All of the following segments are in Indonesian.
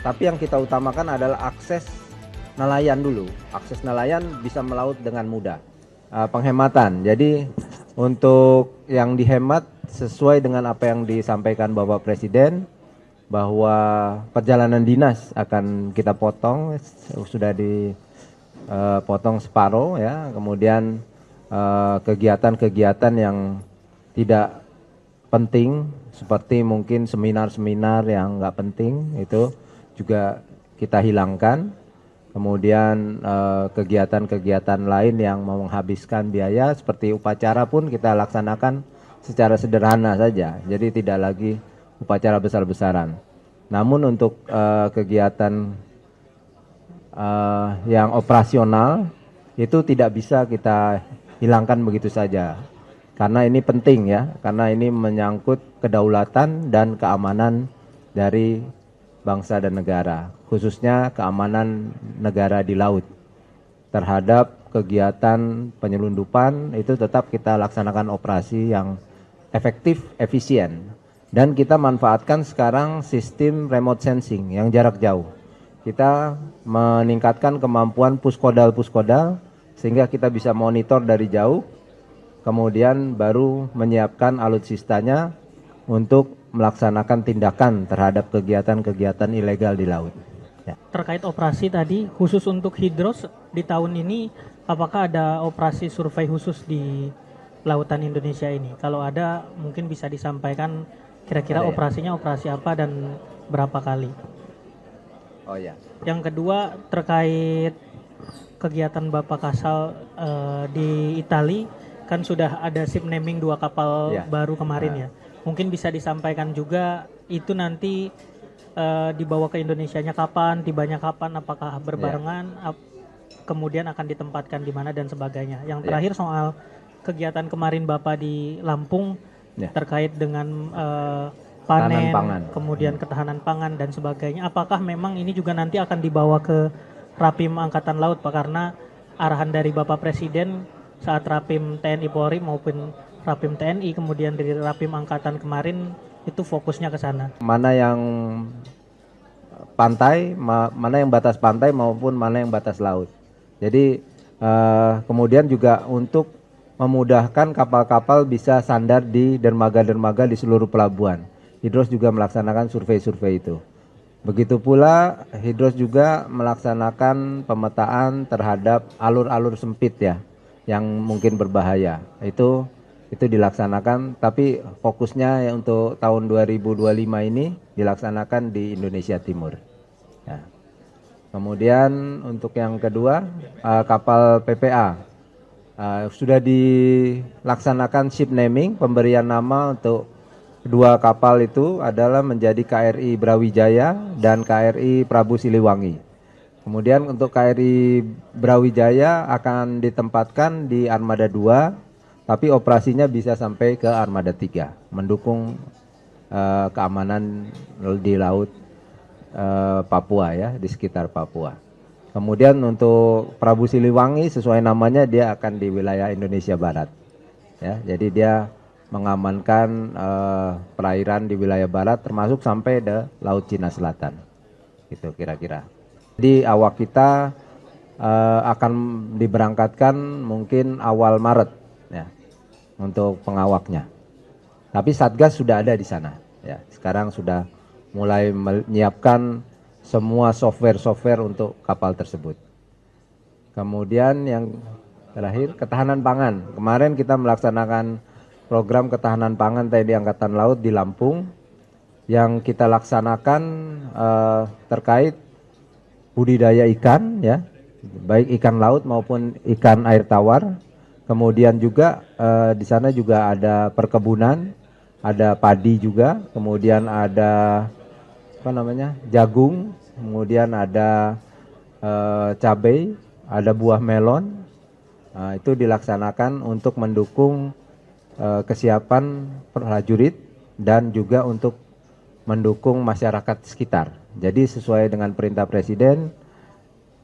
Tapi yang kita utamakan adalah akses nelayan dulu. Akses nelayan bisa melaut dengan mudah. Penghematan. Jadi untuk yang dihemat sesuai dengan apa yang disampaikan Bapak Presiden, bahwa perjalanan dinas akan kita potong, sudah dipotong separuh ya. Kemudian kegiatan-kegiatan yang tidak penting seperti mungkin seminar-seminar yang nggak penting itu juga kita hilangkan. Kemudian kegiatan-kegiatan lain yang menghabiskan biaya seperti upacara pun kita laksanakan secara sederhana saja. Jadi tidak lagi upacara besar-besaran. Namun untuk kegiatan yang operasional itu tidak bisa kita hilangkan begitu saja. Karena ini penting ya, karena ini menyangkut kedaulatan dan keamanan dari bangsa dan negara, khususnya keamanan negara di laut. Terhadap kegiatan penyelundupan itu tetap kita laksanakan operasi yang efektif, efisien. Dan kita manfaatkan sekarang sistem remote sensing yang jarak jauh. Kita meningkatkan kemampuan puskodal-puskodal sehingga kita bisa monitor dari jauh, kemudian baru menyiapkan alutsistanya untuk melaksanakan tindakan terhadap kegiatan-kegiatan ilegal di laut. Ya. Terkait operasi tadi, khusus untuk Hidros di tahun ini, apakah ada operasi survei khusus di lautan Indonesia ini? Kalau ada, mungkin bisa disampaikan kira-kira operasinya operasi apa dan berapa kali? Oh ya. Yang kedua, terkait kegiatan Bapak Kasal di Itali, kan sudah ada ship naming 2 kapal baru kemarin ya. Mungkin bisa disampaikan juga itu nanti dibawa ke Indonesianya kapan, tibanya kapan, apakah berbarengan, kemudian akan ditempatkan di mana dan sebagainya. Yang terakhir soal kegiatan kemarin Bapak di Lampung terkait dengan panen, kemudian ketahanan pangan dan sebagainya. Apakah memang ini juga nanti akan dibawa ke Rapim Angkatan Laut Pak, karena arahan dari Bapak Presiden saat Rapim TNI Polri maupun Rapim TNI kemudian dari Rapim Angkatan kemarin itu fokusnya ke sana. Mana yang pantai, mana yang batas pantai maupun mana yang batas laut. Jadi kemudian juga untuk memudahkan kapal-kapal bisa sandar di dermaga-dermaga di seluruh pelabuhan. Hidros juga melaksanakan survei-survei itu. Begitu pula Hidros juga melaksanakan pemetaan terhadap alur-alur sempit ya, yang mungkin berbahaya. Itu dilaksanakan, tapi fokusnya untuk tahun 2025 ini dilaksanakan di Indonesia Timur. Ya. Kemudian untuk yang kedua, kapal PPA sudah dilaksanakan ship naming, pemberian nama untuk kedua kapal itu adalah menjadi KRI Brawijaya dan KRI Prabu Siliwangi. Kemudian untuk KRI Brawijaya akan ditempatkan di Armada 2, tapi operasinya bisa sampai ke Armada 3, mendukung keamanan di laut Papua ya, di sekitar Papua. Kemudian untuk Prabu Siliwangi sesuai namanya dia akan di wilayah Indonesia Barat. Ya, jadi dia mengamankan perairan di wilayah barat termasuk sampai ke Laut Cina Selatan. Gitu kira-kira. Jadi awak kita akan diberangkatkan mungkin awal Maret ya, untuk pengawaknya. Tapi Satgas sudah ada di sana ya. Sekarang sudah mulai menyiapkan semua software untuk kapal tersebut. Kemudian yang terakhir ketahanan pangan. Kemarin kita melaksanakan program ketahanan pangan TNI Angkatan Laut di Lampung yang kita laksanakan terkait budidaya ikan ya, baik ikan laut maupun ikan air tawar. Kemudian juga di sana juga ada perkebunan, ada padi juga, kemudian ada jagung, kemudian ada cabai, ada buah melon. Itu dilaksanakan untuk mendukung kesiapan prajurit dan juga untuk mendukung masyarakat sekitar. Jadi sesuai dengan perintah Presiden,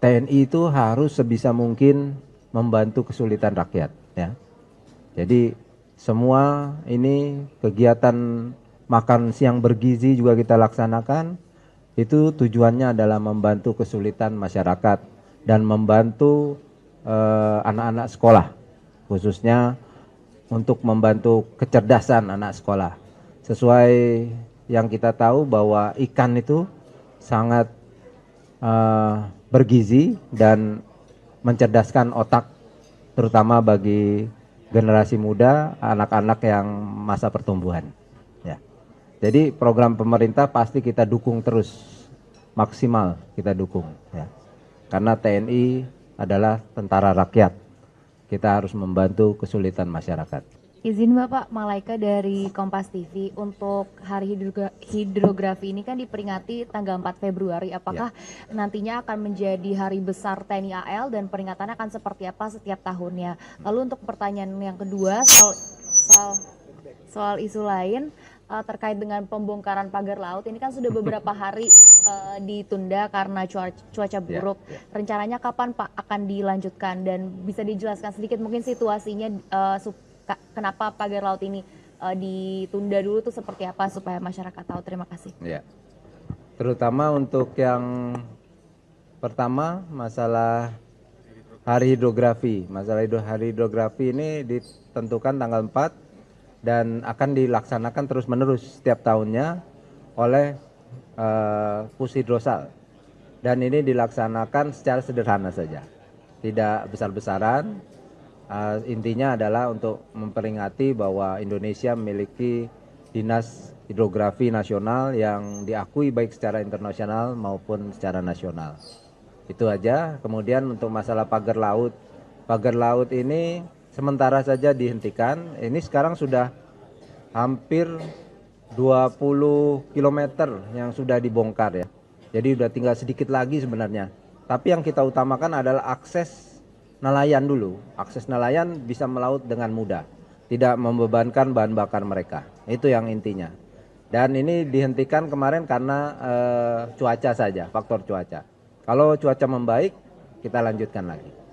TNI itu harus sebisa mungkin membantu kesulitan rakyat ya. Jadi semua ini kegiatan makan siang bergizi juga kita laksanakan, Itu tujuannya adalah membantu kesulitan masyarakat dan membantu anak-anak sekolah, khususnya untuk membantu kecerdasan anak sekolah. Sesuai yang kita tahu bahwa ikan itu sangat bergizi dan mencerdaskan otak, terutama bagi generasi muda, anak-anak yang masa pertumbuhan. Ya. Jadi program pemerintah pasti kita dukung terus, maksimal kita dukung. Ya. Karena TNI adalah tentara rakyat, kita harus membantu kesulitan masyarakat. Izin Bapak, Malaika dari Kompas TV, untuk Hari Hidrografi ini kan diperingati tanggal 4 Februari. Apakah nantinya akan menjadi hari besar TNI AL dan peringatannya akan seperti apa setiap tahunnya? Lalu untuk pertanyaan yang kedua, soal isu lain terkait dengan pembongkaran pagar laut, ini kan sudah beberapa hari ditunda karena cuaca buruk. Rencananya kapan Pak akan dilanjutkan, dan bisa dijelaskan sedikit mungkin situasinya kenapa pagar laut ini ditunda dulu tuh seperti apa supaya masyarakat tahu. Terima kasih. Ya. Terutama untuk yang pertama, masalah hari hidrografi. Masalah hari hidrografi ini ditentukan tanggal 4 dan akan dilaksanakan terus-menerus setiap tahunnya oleh Pushidrosal. Dan ini dilaksanakan secara sederhana saja, tidak besar-besaran. Intinya adalah untuk memperingati bahwa Indonesia memiliki dinas hidrografi nasional yang diakui baik secara internasional maupun secara nasional. Itu aja. Kemudian untuk masalah pagar laut ini sementara saja dihentikan. Ini sekarang sudah hampir 20 km yang sudah dibongkar ya. Jadi sudah tinggal sedikit lagi sebenarnya. Tapi yang kita utamakan adalah akses nelayan dulu. Akses nelayan bisa melaut dengan mudah, tidak membebankan bahan bakar mereka. Itu yang intinya. Dan ini dihentikan kemarin karena cuaca saja, faktor cuaca. Kalau cuaca membaik, kita lanjutkan lagi.